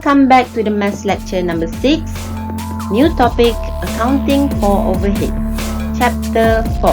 Welcome back to the Maths lecture number 6. New topic, accounting for overhead. Chapter 4.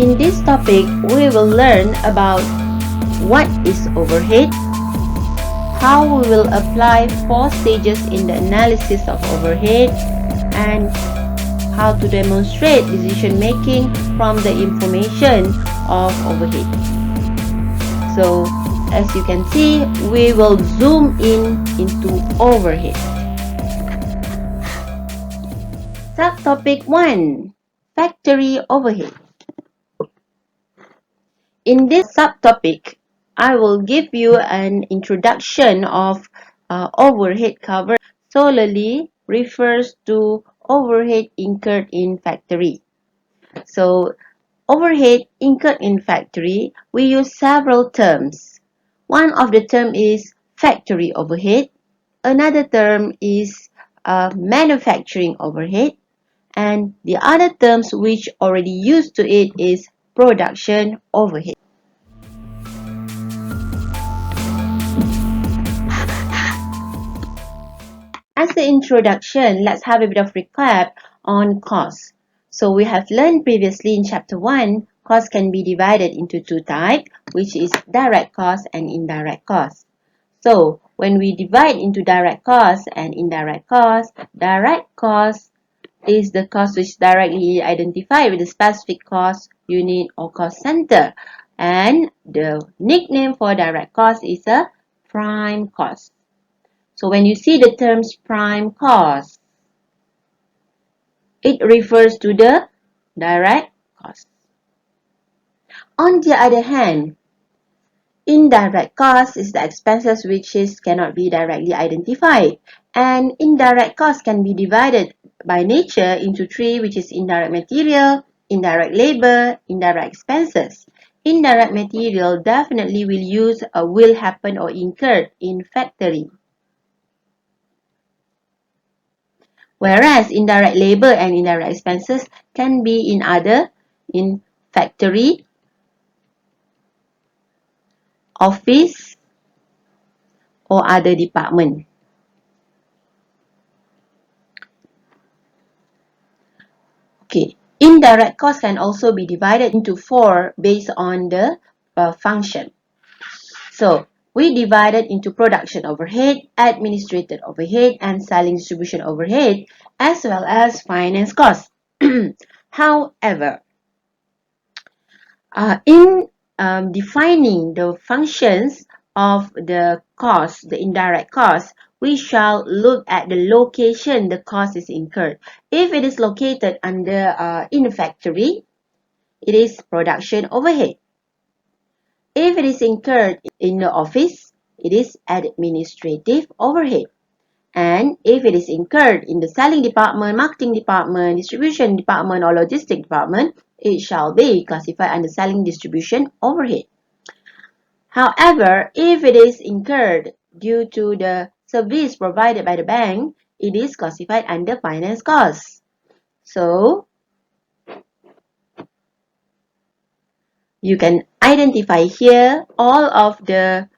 In this topic, we will learn about what is overhead, how we will apply 4 stages in the analysis of overhead, and how to demonstrate decision making from the information of overhead. So, as you can see, we will zoom in into overhead. Subtopic 1, Factory Overhead. In this subtopic, I will give you an introduction of overhead cover. Solely refers to overhead incurred in factory. So, overhead incurred in factory, we use several terms. One of the term is factory overhead. Another term is manufacturing overhead. And the other terms which already used to it is production overhead. As the introduction, let's have a bit of recap on cost. So we have learned previously in chapter 1, cost can be divided into 2 types, which is direct cost and indirect cost. So when we divide into direct cost and indirect cost, direct cost is the cost which is directly identified with the specific cost unit or cost center. And the nickname for direct cost is a prime cost. So when you see the terms prime cost, it refers to the direct cost. On the other hand, indirect cost is the expenses which cannot be directly identified. And indirect cost can be divided by nature into 3, which is indirect material, indirect labor, indirect expenses. Indirect material definitely will happen or incurred in factory. Whereas indirect labor and indirect expenses can be in factory, office, or other department. Okay, indirect cost can also be divided into 4 based on the function. So, we divided into production overhead, administrative overhead, and selling distribution overhead, as well as finance cost. However, in defining the functions of the cost, the indirect cost, we shall look at the location the cost is incurred. If it is located in a factory, it is production overhead. If it is incurred in the office, it is administrative overhead. And if it is incurred in the selling department, marketing department, distribution department, or logistic department, it shall be classified under selling distribution overhead. However, if it is incurred due to the service provided by the bank, it is classified under finance cost. So, you can identify here all of the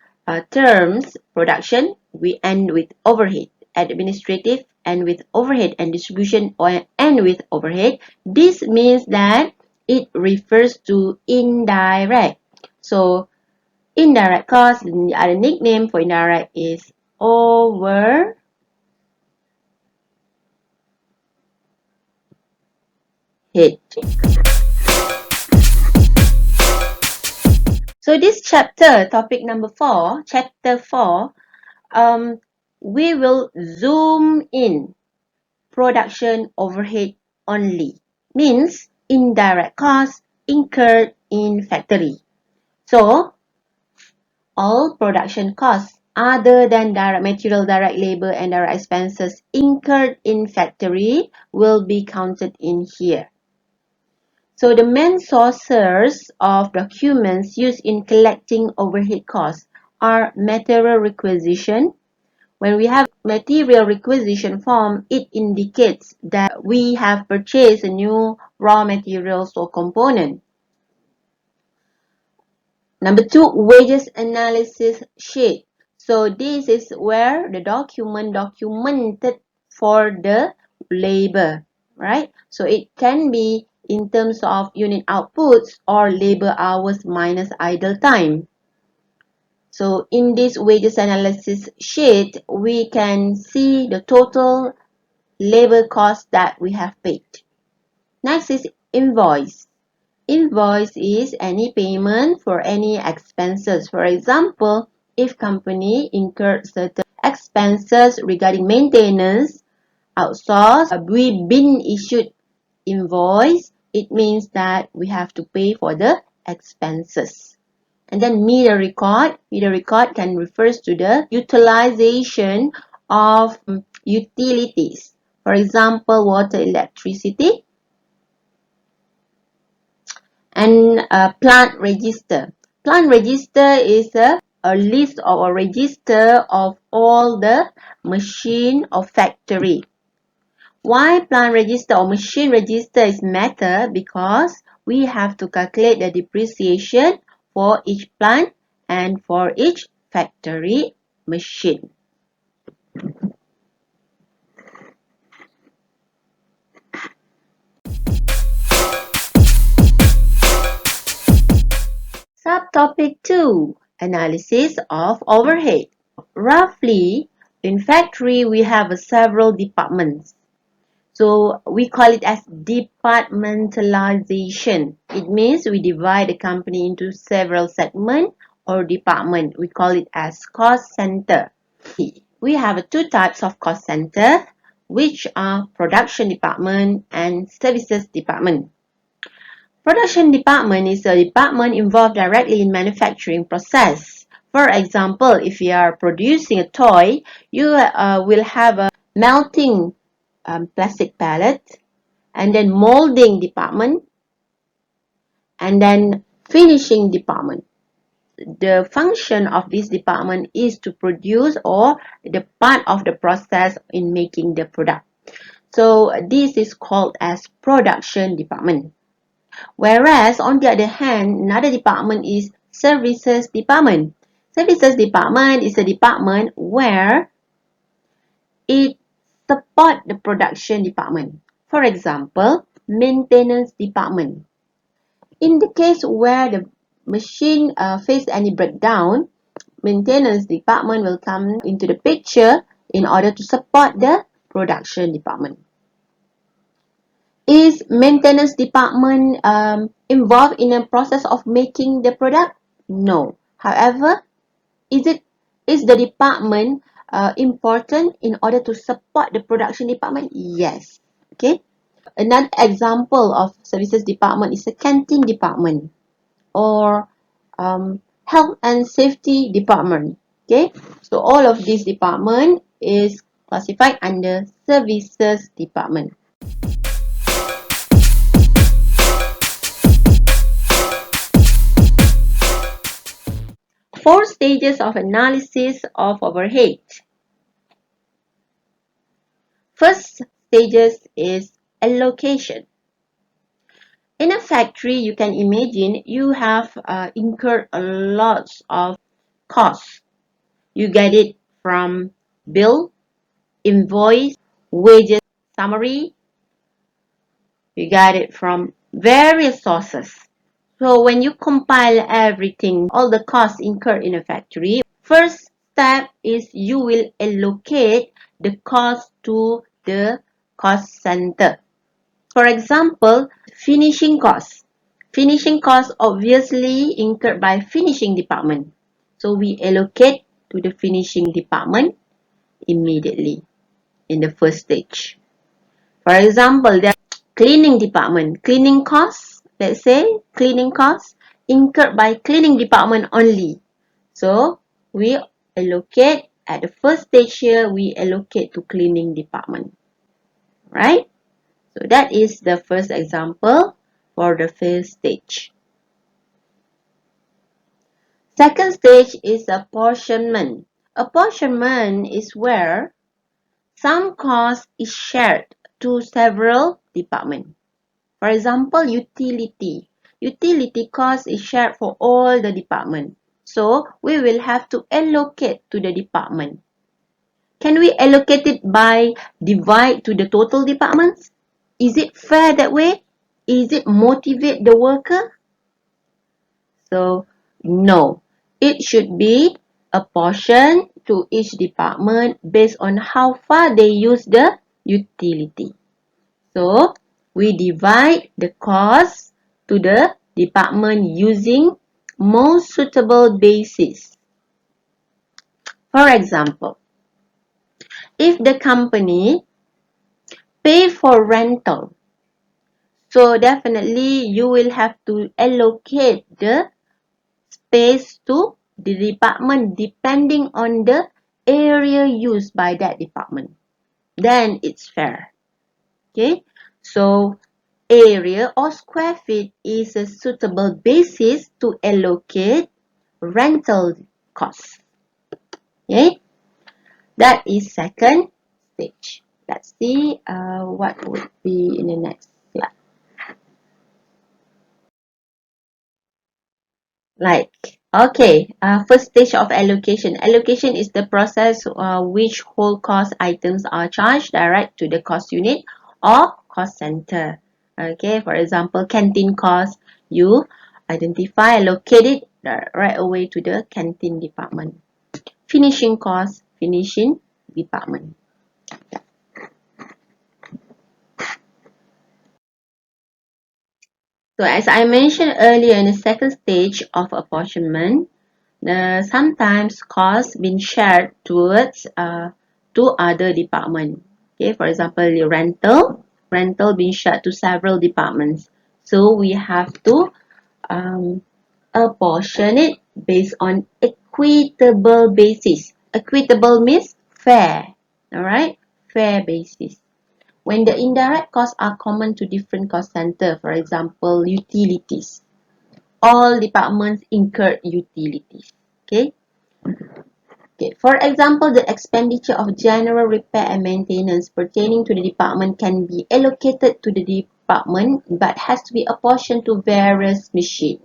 terms. Production, we end with overhead. Administrative, end with overhead. And distribution, end with overhead. This means that it refers to indirect. So, indirect cost, the other nickname for indirect is overhead. So this chapter, topic number 4, chapter 4, we will zoom in production overhead only. Means indirect costs incurred in factory. So, all production costs other than direct material, direct labor, and direct expenses incurred in factory will be counted in here. So the main sources of documents used in collecting overhead costs are material requisition. When we have material requisition form, it indicates that we have purchased a new raw materials or component. Number 2, wages analysis sheet. So this is where the documented for the labor, right? So it can be in terms of unit outputs or labor hours minus idle time. So in this wages analysis sheet, we can see the total labor cost that we have paid. Next is invoice. Invoice is any payment for any expenses. For example, if company incurred certain expenses regarding maintenance, outsource, we been issued invoice, it means that we have to pay for the expenses. And then meter record. Meter record can refers to the utilization of utilities. For example, water, electricity. And plant register. Plant register is a list or a register of all the machine or factory. Why plant register or machine register is matter? Because we have to calculate the depreciation for each plant and for each factory machine. Subtopic 2, analysis of overhead. Roughly, in factory, we have several departments. So we call it as departmentalization. It means we divide the company into several segments or department. We call it as cost center. We have two types of cost center, which are production department and services department. Production department is a department involved directly in manufacturing process. For example, if you are producing a toy, you will have a melting plastic pallet, and then molding department, and then finishing department. The function of this department is to produce or the part of the process in making the product. So this is called as production department. Whereas on the other hand, another department is services department. Services department is a department where it supports the production department. For example, maintenance department. In the case where the machine face any breakdown, maintenance department will come into the picture in order to support the production department. Is maintenance department involved in a process of making the product? No. However, is the department important in order to support the production department? Yes. Okay. Another example of services department is the canteen department or health and safety department. Okay. So all of these department is classified under services department. Four stages of analysis of overhead. First stages is allocation. In a factory, you can imagine you have incurred a lot of costs. You get it from bill, invoice, wages, summary. You get it from various sources. So when you compile everything, all the costs incurred in a factory, first step is you will allocate the cost to the cost center. For example, finishing costs. Finishing costs obviously incurred by finishing department. So we allocate to the finishing department immediately in the first stage. For example, the cleaning department. Cleaning costs, let's say cleaning costs incurred by cleaning department only. So we allocate at the first stage here, we allocate to cleaning department. Right? So that is the first example for the first stage. Second stage is apportionment. Apportionment is where some cost is shared to several departments. For example, utility. utility cost is shared for all the department. So we will have to allocate to the department. Can we allocate it by divide to the total departments? Is it fair that way? Is it motivate the worker? So no, it should be a portion to each department based on how far they use the utility. So we divide the cost to the department using most suitable basis. For example, if the company pay for rental, so definitely you will have to allocate the space to the department depending on the area used by that department. Then it's fair. Okay, so area or square feet is a suitable basis to allocate rental costs. Okay, that is second stage. Let's see what would be in the next slide. First stage of allocation. Allocation is the process which whole cost items are charged direct to the cost unit or cost center. Okay, for example, canteen cost, you identify, allocate it right away to the canteen department. Finishing cost, finishing department. So as I mentioned earlier in the second stage of apportionment, sometimes costs been shared towards two other departments. Okay, for example, the rental being shared to several departments. So we have to um, apportion it based on equitable basis. Equitable means fair. Alright, fair basis. When the indirect costs are common to different cost center, for example, utilities. All departments incur utilities. Okay. Okay. For example, the expenditure of general repair and maintenance pertaining to the department can be allocated to the department but has to be apportioned to various machines.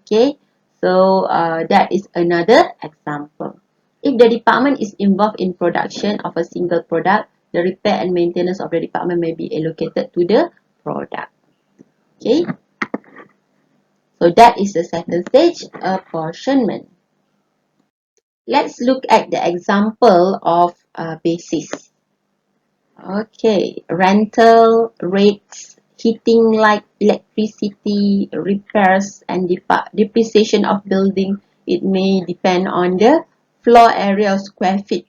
Okay. So that is another example. If the department is involved in production of a single product, the repair and maintenance of the department may be allocated to the product. Okay. So that is the second stage, apportionment. Let's look at the example of basis. Okay, rental, rates, heating, light, electricity, repairs, and depreciation of building. It may depend on the floor area of square feet.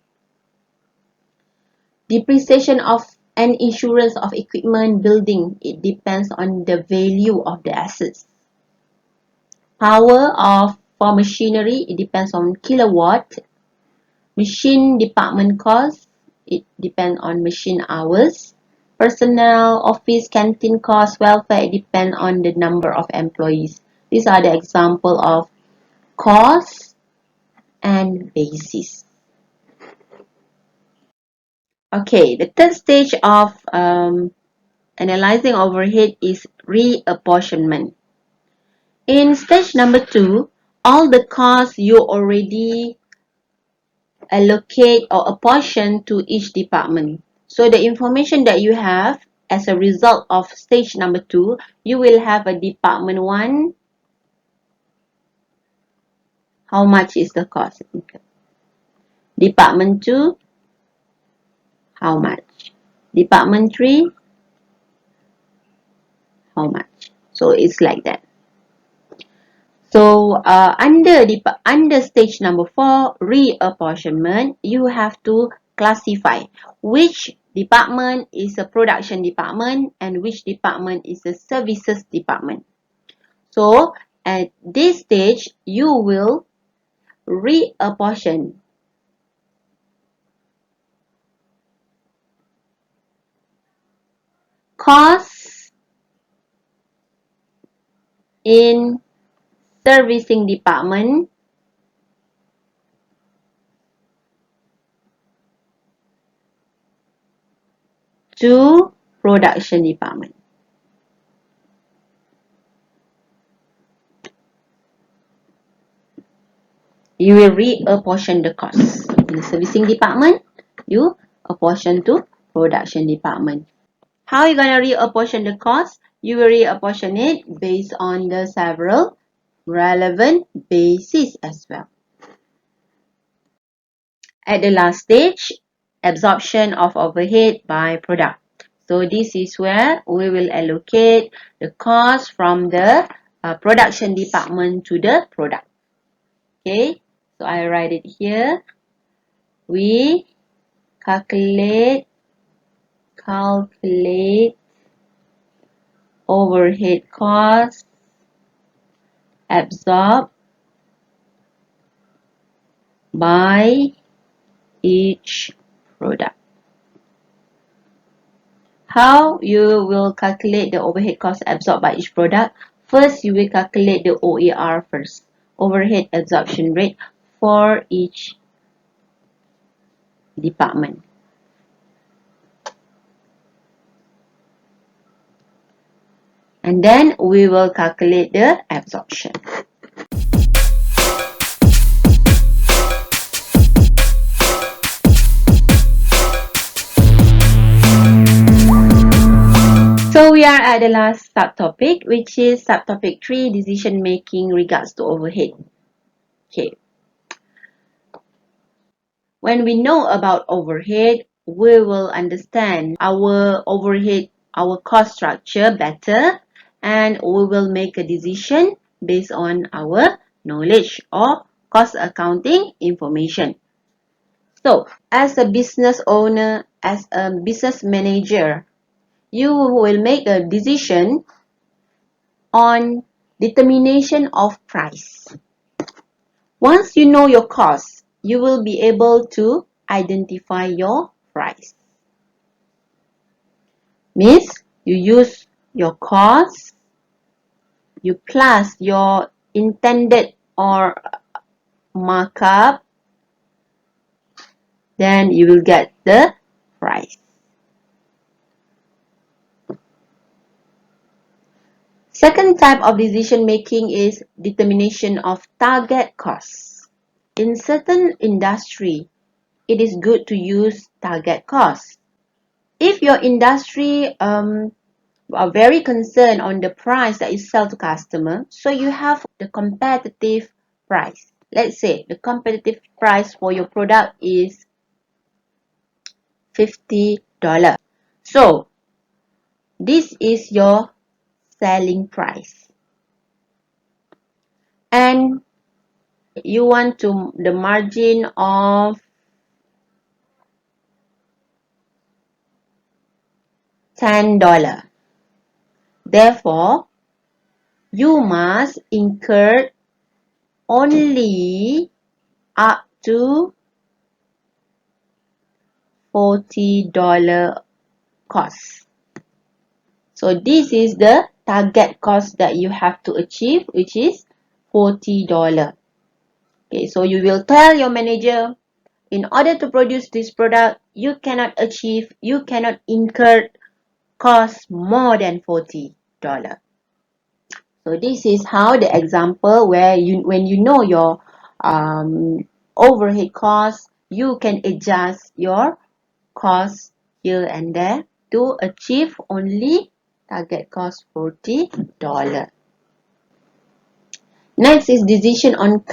Depreciation of and insurance of equipment building. It depends on the value of the assets. Power of for machinery. It depends on kilowatt. Machine department cost, it depends on machine hours. Personnel, office, canteen cost, welfare, it depends on the number of employees. These are the example of cost and basis. Okay, the third stage of analyzing overhead is reapportionment. In stage number 2, all the costs you already allocate or apportion to each department. So the information that you have as a result of stage number 2, you will have a department 1, how much is the cost? Department 2, how much? Department 3, how much? So it's like that. So under stage number 4, reapportionment, you have to classify which department is a production department and which department is a services department. So at this stage, you will reapportion costs in servicing department to production department. you will reapportion the cost. In the servicing department, you apportion to production department. How are you going to reapportion the cost? You will reapportion it based on the several relevant bases as well. At the last stage, absorption of overhead by product. So this is where we will allocate the cost from the production department to the product. Okay, so I write it here. We calculate overhead cost absorbed by each product. How you will calculate the overhead cost absorbed by each product? First, you will calculate the OAR first, overhead absorption rate for each department. And then we will calculate the absorption. So we are at the last subtopic, which is subtopic 3, decision making regards to overhead. Okay. When we know about overhead, we will understand our overhead, our cost structure better, and we will make a decision based on our knowledge of cost accounting information. So, as a business owner, as a business manager, you will make a decision on determination of price. Once you know your cost, you will be able to identify your price. Means you use your cost, you plus your intended or markup, then you will get the price. Second type of decision making is determination of target costs. In certain industry, it is good to use target costs. If your industry are very concerned on the price that you sell to customer, so you have the competitive price. Let's say the competitive price for your product is $50. So this is your selling price. And you want to the margin of $10. Therefore, you must incur only up to $40 cost. So this is the target cost that you have to achieve, which is $40. Okay, so you will tell your manager, in order to produce this product, you cannot incur cost more than $40. So this is how the example where when you know your overhead cost, you can adjust your cost here and there to achieve only target cost $40. Next is decision on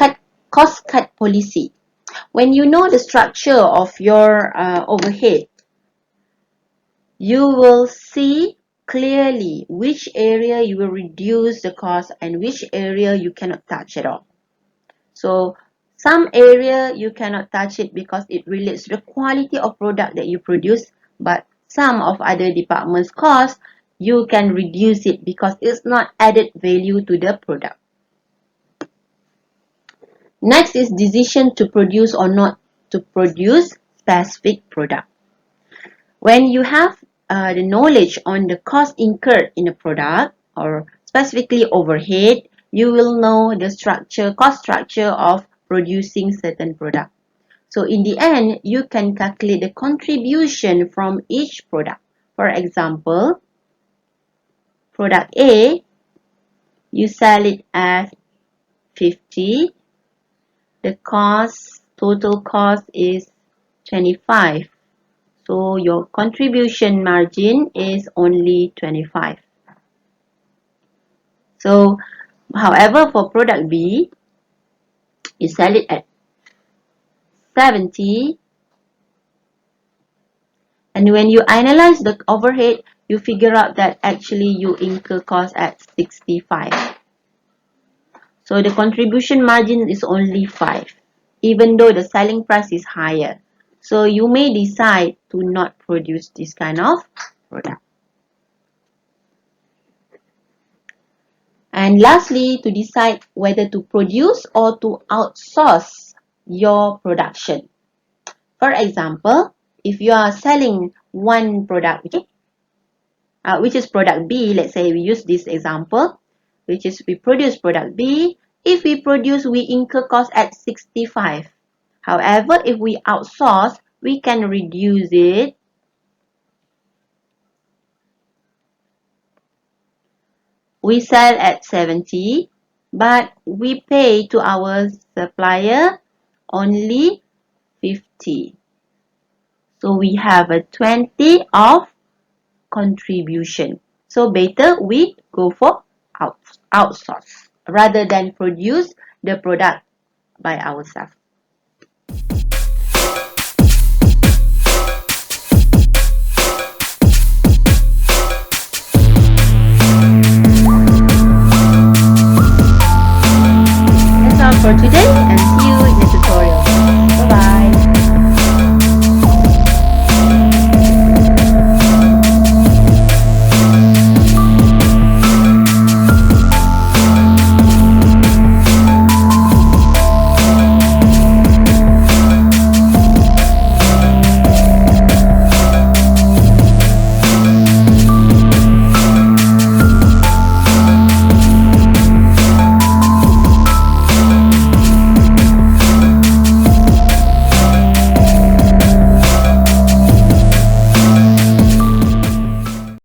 cost cut policy. When you know the structure of your overhead, you will see clearly which area you will reduce the cost and which area you cannot touch at all. So some area you cannot touch it because it relates to the quality of product that you produce, but some of other departments' cost you can reduce it because it's not added value to the product. Next is decision to produce or not to produce specific product. When you have the knowledge on the cost incurred in a product or specifically overhead, you will know the cost structure of producing certain product. So in the end, you can calculate the contribution from each product. For example, product A, you sell it at 50, the total cost is 25. So your contribution margin is only 25. So, however, for product B, you sell it at 70, and when you analyze the overhead, you figure out that actually you incur cost at 65. So the contribution margin is only 5, even though the selling price is higher. So you may decide to not produce this kind of product. And lastly, to decide whether to produce or to outsource your production. For example, if you are selling one product, okay, which is product B, let's say we use this example, which is we produce product B. If we produce, we incur cost at 65. However, if we outsource, we can reduce it. We sell at 70, but we pay to our supplier only 50. So we have a 20 of contribution. So better we go for outsource rather than produce the product by ourselves.